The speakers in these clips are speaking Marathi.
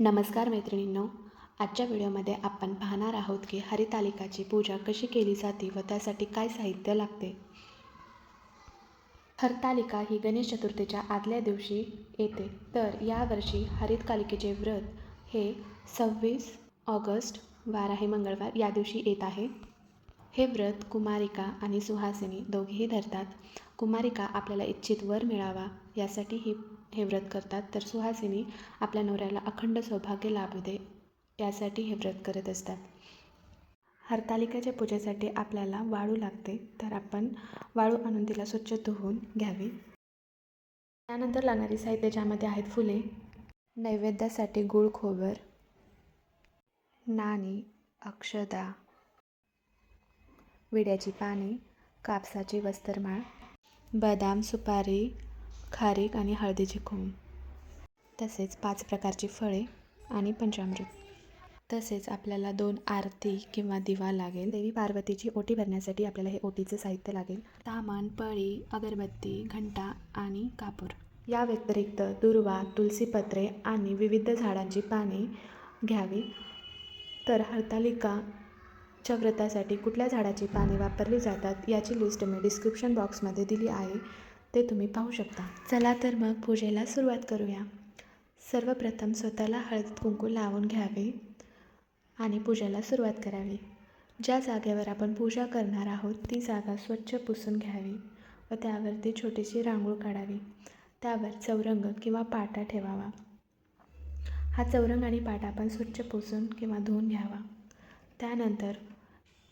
नमस्कार मैत्रिणींनो, आजच्या व्हिडिओमध्ये आपण पाहणार आहोत की हरितालिकाची पूजा कशी केली जाते व त्यासाठी काय साहित्य लागते. हरतालिका ही गणेश चतुर्थीच्या आदल्या दिवशी येते, तर यावर्षी हरितकालिकेचे व्रत हे 26 ऑगस्ट वार आहे मंगळवार या दिवशी येत आहे. हे व्रत कुमारिका आणि सुहासिनी दोघेही धरतात. कुमारिका आपल्याला इच्छित वर मिळावा यासाठी हे व्रत करतात, तर सुहासिनी आपल्या नवऱ्याला अखंड सौभाग्य लाभू दे यासाठी हे व्रत करत असतात. हरतालिकेच्या पूजेसाठी आपल्याला वाळू लागते, तर आपण वाळू आणून तिला स्वच्छ धुवून घ्यावी. त्यानंतर लागणारी साहित्य ज्यामध्ये आहेत फुले, नैवेद्यासाठी गूळ खोबर, नाणी, अक्षदा, विड्याची पाने, कापसाची वस्त्रमाळ, बदाम, सुपारी, खारीक आणि हळदीची खून, तसेच 5 प्रकारची फळे आणि पंचामृत. तसेच आपल्याला 2 आरती किंवा दिवा लागेल. देवी पार्वतीची ओटी भरण्यासाठी आपल्याला हे ओटीचे साहित्य लागेल. तामण, पळी, अगरबत्ती, घंटा आणि कापूर. या व्यतिरिक्त दुर्वा, तुलसीपत्रे आणि विविध झाडांची पाने घ्यावी. तर हरतालिकाच्या व्रतासाठी कुठल्या झाडाची पाने वापरली जातात याची लिस्ट मी डिस्क्रिप्शन बॉक्समध्ये दिली आहे, ते तुम्ही पाहू शकता. चला तर मग पूजेला सुरुवात करूया. सर्वप्रथम स्वतःला हळद कुंकू लावून घ्यावे आणि पूजेला सुरुवात करावी. ज्या जागेवर आपण पूजा करणार आहोत ती जागा स्वच्छ पुसून घ्यावी व त्यावरती छोटीशी रांगोळ काढावी. त्यावर चौरंग किंवा पाटा ठेवावा. हा चौरंग आणि पाटा आपण स्वच्छ पुसून किंवा धुवून घ्यावा. त्यानंतर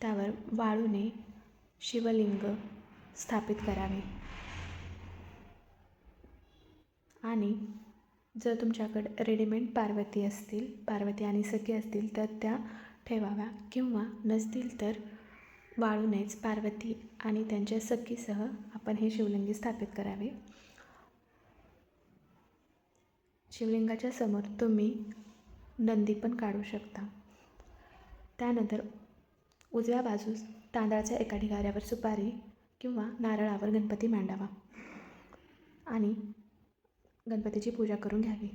त्यावर वाळूने शिवलिंग स्थापित करावे आणि जर तुमच्याकडे रेडीमेड पार्वती आणि सखी असतील तर त्या ठेवाव्या, किंवा नसतील तर वाळूनेच पार्वती आणि त्यांच्या सखीसह आपण हे शिवलिंग स्थापित करावे. शिवलिंगाच्या समोर तुम्ही नंदी पण काढू शकता. त्यानंतर उजव्या बाजूस तांदळाच्या एका ढिगाऱ्यावर सुपारी किंवा नारळावर गणपती मांडावा आणि गणपतीची पूजा करून घ्यावी.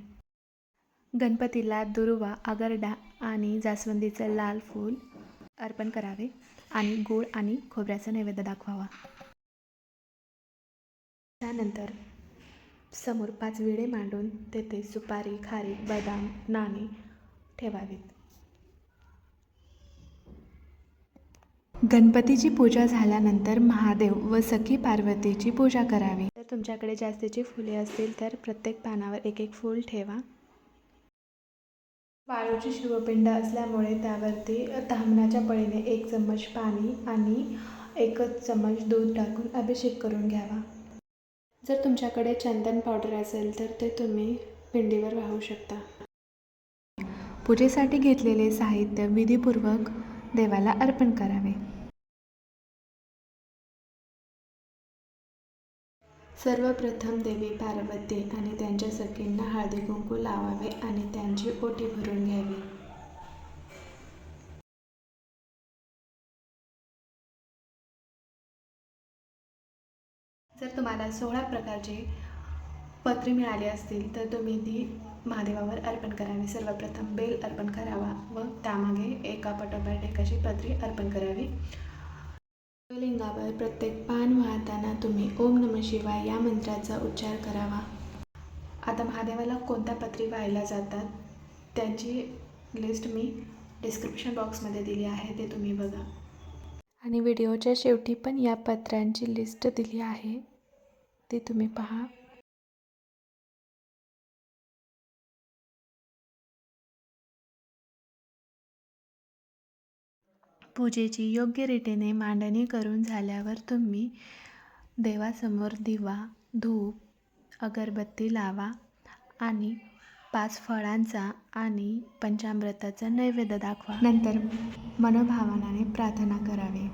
गणपतीला दुर्वा, अगरडा आणि जास्वंदीचं लाल फूल अर्पण करावे आणि गूळ आणि खोबऱ्याचा नैवेद्य दाखवावा. त्यानंतर समोर 5 विडे मांडून तेथे सुपारी, खारीक, बदाम, नाणे ठेवावीत. गणपतीची पूजा झाल्यानंतर महादेव व सखी पार्वतीची पूजा करावी. तर तुमच्याकडे जास्तीची फुले असतील तर प्रत्येक पानावर एक फूल ठेवा. वाळूची शिवपिंड असल्यामुळे त्यावरती ताम्हणाच्या पळीने 1 चम्मच पाणी आणि 1 चम्मच दूध टाकून अभिषेक करून घ्यावा. जर तुमच्याकडे चंदन पावडर असेल तर ते तुम्ही पिंडीवर वाहू शकता. पूजेसाठी घेतलेले साहित्य विधीपूर्वक देवाला अर्पण करावे. सर्वप्रथम देवी पार्वती आणि त्यांच्या सखींना हळदी कुंकू लावावे आणि त्यांची ओटी भरून घ्यावी. जर तुम्हाला 16 प्रकारचे पत्रे मिळाली असतील तर तुम्ही ती महादेवावर अर्पण करावी. सर्वप्रथम बेल अर्पण करावा व त्यामागे एका पाठोपाठ एक अशी पत्री अर्पण करावी. शिवलिंगावर प्रत्येक पान वाहताना तुम्ही ओम नमः शिवाय या मंत्राचा उच्चार करावा. आता महादेवाला कोणत्या पत्री वाहायला जातात त्यांची लिस्ट मी डिस्क्रिप्शन बॉक्समध्ये दिली आहे, ते तुम्ही बघा. आणि व्हिडिओच्या शेवटी पण या पत्रांची लिस्ट दिली आहे, ती तुम्ही पहा. पूजेची योग्य रीतीने मांडणी करून झाल्यावर तुम्ही देवासमोर दिवा, धूप, अगरबत्ती लावा आणि 5 फळांचा आणि पंचामृताचा नैवेद्य दाखवा. नंतर मनोभावनाने प्रार्थना करावी.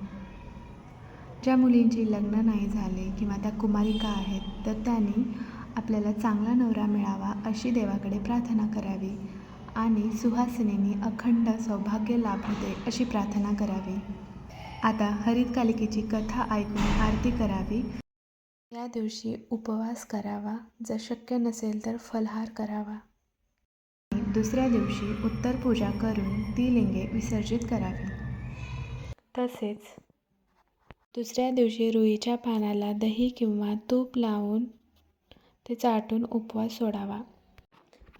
ज्या मुलींची लग्न नाही झाले किंवा त्या कुमारिका आहेत तर त्यांनी आपल्याला चांगला नवरा मिळावा अशी देवाकडे प्रार्थना करावी आणि सुहासिनींनी अखंड सौभाग्य लाभू दे अशी प्रार्थना करावी. आता हरितकालिकेची कथा ऐकून आरती करावी. या दिवशी उपवास करावा. जर शक्य नसेल तर फलाहार करावा. दुसऱ्या दिवशी उत्तर पूजा करून ती लिंगे विसर्जित करावी. तसेच दुसऱ्या दिवशी रुईच्या पानाला दही किंवा तूप लावून ते चाटून उपवास सोडावा.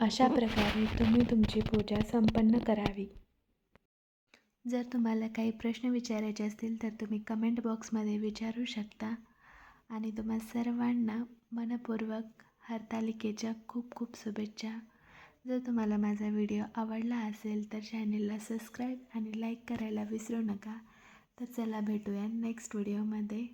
अशा प्रकारे तुम्ही तुमची पूजा संपन्न करावी. जर तुम्हाला काही प्रश्न विचारायचे असतील तर तुम्ही कमेंट बॉक्समध्ये विचारू शकता. आणि तुम्हा सर्वांना मनपूर्वक हरतालिकेच्या खूप खूप शुभेच्छा. जर तुम्हाला माझा व्हिडिओ आवडला असेल तर चॅनेलला सबस्क्राईब आणि लाईक करायला विसरू नका. तर चला भेटूया नेक्स्ट व्हिडिओमध्ये.